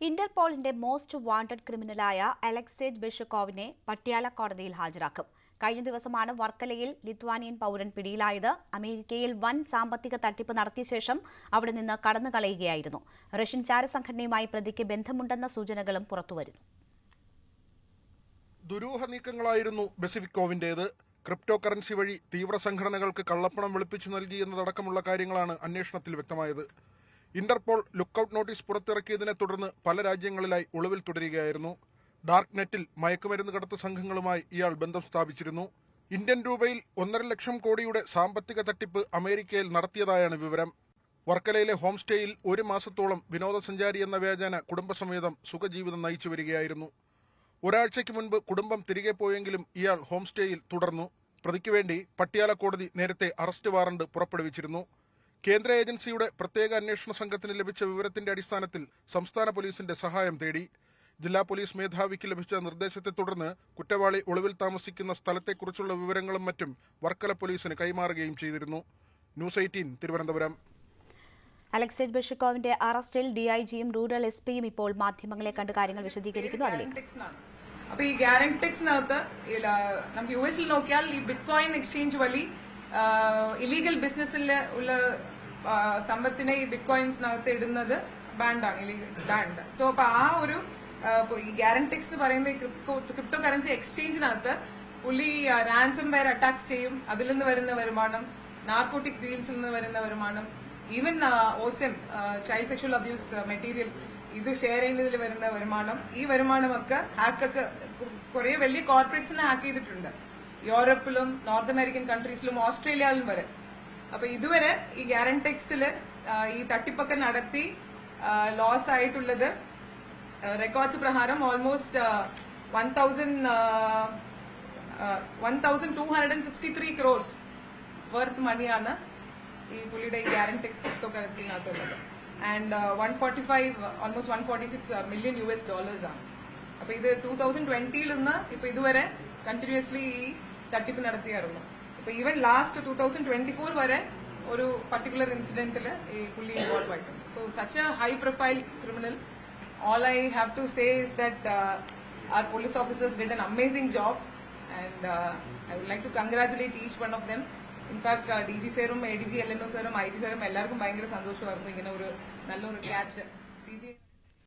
ഇന്റർപോളിന്റെ most wanted ക്രിമിനലായ അലക്സേജ് ബിഷക്കോവിനെ Patiala കോടതിയിൽ ഹാജരാക്കും. കഴിഞ്ഞ ദിവസമാണ് വർക്കലയിൽ ലിത്വാനിയൻ പൌരൻ പിടിയിലായത്. അമേരിക്കയിൽ വൻ സാമ്പത്തിക തട്ടിപ്പ് നടത്തിയ ശേഷം അവിടെ നിന്ന് കടന്നുകളയുകയായിരുന്നു. റഷ്യൻ ചാരസംഘടനയുമായി പ്രതിക്ക് ബന്ധമുണ്ടെന്ന സൂചനകളും പുറത്തുവരുന്നു. ദുരൂഹ നീക്കങ്ങളായിരുന്നു ബെസിവിക്കോവിന്റേത്. ക്രിപ്റ്റോ കറൻസി വഴി തീവ്ര സംഘടനകൾക്ക് കള്ളപ്പണം വെളുപ്പിച്ചു നൽകിയെന്നതടക്കമുള്ള കാര്യങ്ങളാണ് അന്വേഷണത്തിൽ വ്യക്തമായത്. ഇന്റർപോൾ ലുക്കൌട്ട് നോട്ടീസ് പുറത്തിറക്കിയതിനെ തുടർന്ന് പല രാജ്യങ്ങളിലായി ഒളിവിൽ തുടരുകയായിരുന്നു. ഡാർക്ക് നെറ്റിൽ മയക്കുമരുന്ന് കടത്ത് സംഘങ്ങളുമായി ഇയാൾ ബന്ധം സ്ഥാപിച്ചിരുന്നു. ഇന്ത്യൻ രൂപയിൽ 1.5 ലക്ഷം കോടിയുടെ സാമ്പത്തിക തട്ടിപ്പ് അമേരിക്കയിൽ നടത്തിയതായാണ് വിവരം. വർക്കലയിലെ ഹോം സ്റ്റേയിൽ 1 മാസത്തോളം വിനോദസഞ്ചാരി എന്ന വ്യാജേന കുടുംബസമേതം സുഖജീവിതം നയിച്ചു വരികയായിരുന്നു. ഒരാഴ്ചയ്ക്ക് മുൻപ് കുടുംബം തിരികെ പോയെങ്കിലും ഇയാൾ ഹോം സ്റ്റേയിൽ തുടർന്നു. പ്രതിക്ക് വേണ്ടി പട്യാല കോടതി നേരത്തെ അറസ്റ്റ് വാറണ്ട് പുറപ്പെടുവിച്ചിരുന്നു. കേന്ദ്ര ഏജൻസിയുടെ പ്രത്യേക അന്വേഷണ സംഘത്തിന് ലഭിച്ച വിവരത്തിന്റെ അടിസ്ഥാനത്തിൽ സംസ്ഥാന പോലീസിന്റെ സഹായം തേടി. ജില്ലാ പോലീസ് മേധാവിക്ക് ലഭിച്ച നിർദ്ദേശത്തെ തുടർന്ന് കുറ്റവാളി ഒളിവിൽ താമസിക്കുന്ന സ്ഥലത്തെക്കുറിച്ചുള്ള വിവരങ്ങളും മറ്റും വർക്കല പോലീസിന് കൈമാറുകയും ചെയ്തിരുന്നു. ന്യൂസ് 18 തിരുവനന്തപുരം. അലക്സേജ് ബിഷക്കോവിന്റെ അറസ്റ്റിൽ ഡിഐജിയും റൂറൽ എസ്പിയും ഇപ്പോൾ മാധ്യമങ്ങളെ കണ്ട് കാര്യങ്ങൾ വിശദീകരിക്കുന്നു. അപ്പൊ ഈ ഗ്യാരന്റിക്സിനകത്ത് നമുക്ക് യുഎസിൽ നോക്കിയാൽ ഈ ബിറ്റ്കോയിൻ എക്സ്ചേഞ്ച് വഴി ഇലീഗൽ ബിസിനസ്സിൽ ഉള്ള സമ്പത്തിനെ ഈ ബിറ്റ്കോയിൻസിനകത്ത് ഇടുന്നത് ബാൻഡാണ്, ബാൻഡ്. സോ അപ്പൊ ആ ഒരു ഈ ഗ്യാരന്റിക്സ് എന്ന് പറയുന്ന ക്രിപ്റ്റോ കറൻസി എക്സ്ചേഞ്ചിനകത്ത് പുള്ളി റാൻസം വെയർ അറ്റാക്സ് ചെയ്യും. അതിൽ നിന്ന് വരുന്ന വരുമാനം, നാർക്കോട്ടിക് ഡീൽസിൽ നിന്ന് വരുന്ന വരുമാനം, even awesome child sexual abuse material ഇത് ഷെയർ ചെയ്യുന്നതിൽ വരുന്ന വരുമാനം, ഈ വരുമാനമൊക്കെ ഹാക്കൊക്കെ കുറെ വലിയ കോർപ്പറേറ്റ്സിനെ ഹാക്ക് ചെയ്തിട്ടുണ്ട്. യൂറോപ്പിലും നോർത്ത് അമേരിക്കൻ കൺട്രീസിലും ഓസ്ട്രേലിയയിലും വരെ. അപ്പൊ ഇതുവരെ ഈ ഗ്യാരന്റിക്സിൽ ഈ തട്ടിപ്പൊക്കെ നടത്തി ലോസ് ആയിട്ടുള്ളത് റെക്കോർഡ്സ് പ്രകാരം ഓൾമോസ്റ്റ് 1,263 crores വർത്ത് മണിയാണ് ഈ പുള്ളിയുടെ ഗ്യാരന്റിക്സ് ക്രിപ്റ്റോ കറൻസിനകത്തുള്ളത്. And almost 146 million US dollars ആണ്. അപ്പൊ ഇത് 2020 നിന്ന് ഇപ്പൊ ഇതുവരെ കണ്ടിന്യൂസ്ലി ഈ തട്ടിപ്പ് നടത്തിയായിരുന്നു. ഇപ്പൊ ഈവൻ ലാസ്റ്റ് 2024 വരെ ഒരു പർട്ടിക്കുലർ ഇൻസിഡന്റിൽ ഈ പുള്ളി ഇൻവോൾവ് ആയിട്ടുണ്ട്. So such A high profile criminal, all I have to say is that our police officers did an amazing job, and I would like to congratulate each one of them. In fact, DG സാറും ADG LNO സാറും IG സാറും എല്ലാവർക്കും ഭയങ്കര സന്തോഷമായിരുന്നു ഇങ്ങനെ ഒരു നല്ലൊരു catch. CBI